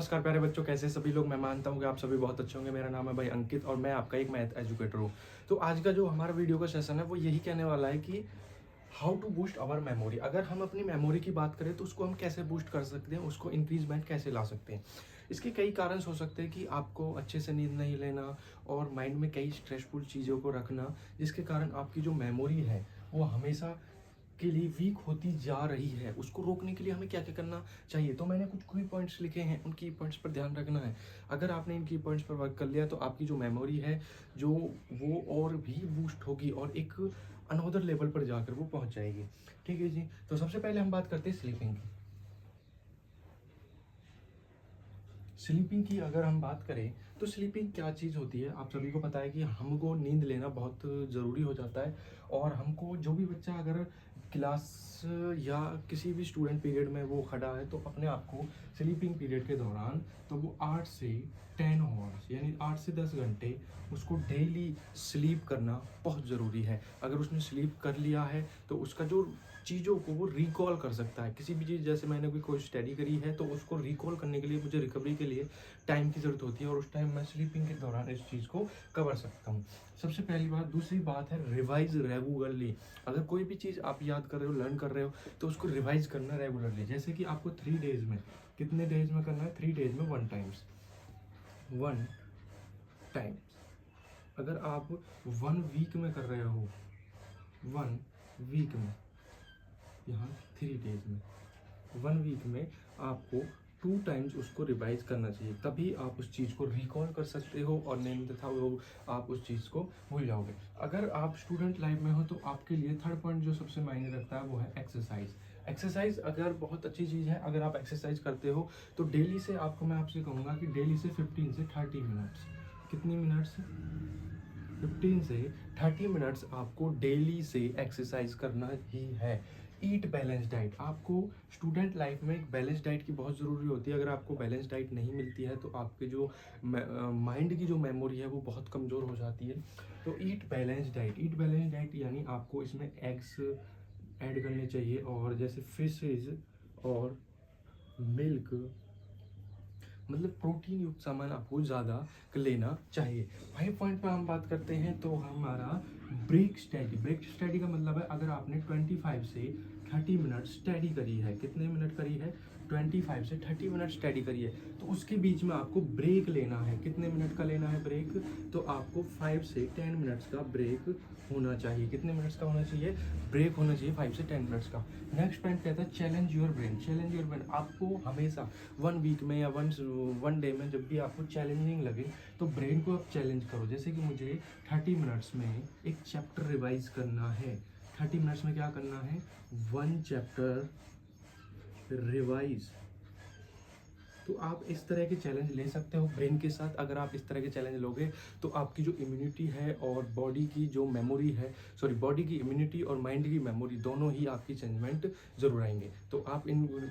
नमस्कार प्यारे बच्चों, कैसे सभी लोग। मैं मानता हूँ कि आप सभी बहुत अच्छे होंगे। मेरा नाम है भाई अंकित और मैं आपका एक मैथ एजुकेटर हूँ। तो आज का जो हमारा वीडियो का सेशन है वो यही कहने वाला है कि how to boost our memory. अगर हम अपनी मेमोरी की बात करें तो उसको हम कैसे बूस्ट कर सकते हैं, उसको इंक्रीजमेंट कैसे ला सकते हैं। इसके कई कारण हो सकते हैं कि आपको अच्छे से नींद नहीं लेना और माइंड में कई स्ट्रेसफुल चीज़ों को रखना, जिसके कारण आपकी जो मेमोरी है वो हमेशा के लिए वीक होती जा रही है। उसको रोकने के लिए हमें क्या क्या करना चाहिए, तो मैंने कुछ की पॉइंट्स लिखे हैं, उन की पॉइंट्स पर ध्यान रखना है। अगर आपने इन की पॉइंट्स पर वर्क कर लिया तो आपकी जो मेमोरी है जो वो और भी बूस्ट होगी और एक अनोदर लेवल पर जाकर वो पहुंच जाएगी। ठीक है जी। तो सबसे पहले हम बात करते हैं स्लीपिंग की। स्लीपिंग की अगर हम बात करें तो स्लीपिंग क्या चीज़ होती है, आप सभी को पता है कि हमको नींद लेना बहुत ज़रूरी हो जाता है। और हमको जो भी बच्चा अगर क्लास या किसी भी स्टूडेंट पीरियड में वो खड़ा है तो अपने आप को स्लीपिंग पीरियड के दौरान तो वो 8 से 10 आवर्स यानी 8 से 10 घंटे उसको डेली स्लीप करना बहुत ज़रूरी है। अगर उसने स्लीप कर लिया है तो उसका जो चीज़ों को वो रिकॉल कर सकता है। किसी भी चीज़, जैसे मैंने कोई स्टडी करी है तो उसको रिकॉल करने के लिए मुझे रिकवरी के लिए टाइम की ज़रूरत होती है और उस टाइम मैं स्लीपिंग के दौरान इस चीज़ को कवर सकता हूँ। सबसे पहली बात। दूसरी बात है रिवाइज रेगुलरली। अगर कोई भी चीज़ आप याद कर रहे हो, लर्न कर रहे हो, तो उसको रिवाइज करना रेगुलरली। जैसे कि आपको 3 डेज में, कितने डेज में करना है, 3 डेज में 1 टाइम। अगर आप 1 वीक में कर रहे हो, 1 वीक में, यहाँ 3 डेज में, 1 वीक में आपको 2 टाइम्स उसको रिवाइज करना चाहिए। तभी आप उस चीज़ को रिकॉल कर सकते हो और नहीं था वो आप उस चीज़ को भूल जाओगे। अगर आप स्टूडेंट लाइफ में हो तो आपके लिए थर्ड पॉइंट जो सबसे मायने रखता है वो है एक्सरसाइज। एक्सरसाइज अगर बहुत अच्छी चीज़ है, अगर आप एक्सरसाइज करते हो तो डेली से मैं आपसे कहूँगा कि डेली से 15 से 30 मिनट्स, कितनी मिनट्स, 15 से 30 मिनट्स आपको डेली से एक्सरसाइज करना ही है। ईट बैलेंस डाइट। आपको स्टूडेंट लाइफ में एक बैलेंस डाइट की बहुत ज़रूरी होती है। अगर आपको बैलेंस डाइट नहीं मिलती है तो आपके जो माइंड की जो मेमोरी है वो बहुत कमज़ोर हो जाती है। तो ईट बैलेंस डाइट। ईट बैलेंस डाइट यानी आपको इसमें एग्स ऐड करने चाहिए और जैसे फिशेज और मिल्क, मतलब प्रोटीन युक्त सामान आपको ज़्यादा लेना चाहिए। 5 पॉइंट पर हम बात करते हैं तो हमारा ब्रेक स्टडी। ब्रेक स्टडी का मतलब है अगर आपने 25 से 30 मिनट स्टडी करी है, कितने मिनट करी है, 25 से 30 मिनट स्टडी करी है, तो उसके बीच में आपको ब्रेक लेना है। कितने मिनट का लेना है ब्रेक, तो आपको 5 से 10 मिनट्स का ब्रेक होना चाहिए। कितने मिनट्स का होना चाहिए, ब्रेक होना चाहिए 5 से 10 मिनट्स का। नेक्स्ट पॉइंट कहता है challenge your brain. Challenge your brain. आपको हमेशा 1 वीक में या वन डे में जब भी आपको चैलेंजिंग लगे तो ब्रेन को आप चैलेंज करो। जैसे कि मुझे 30 मिनट्स में एक चैप्टर रिवाइज करना है। 30 मिनट्स में क्या करना है, 1 चैप्टर रिवाइज। तो आप इस तरह के चैलेंज ले सकते हो ब्रेन के साथ। अगर आप इस तरह के चैलेंज लोगे तो आपकी जो इम्यूनिटी है और बॉडी की जो मेमोरी है, बॉडी की इम्यूनिटी और माइंड की मेमोरी दोनों ही आपकी चेंजमेंट जरूर आएंगे। तो आप इन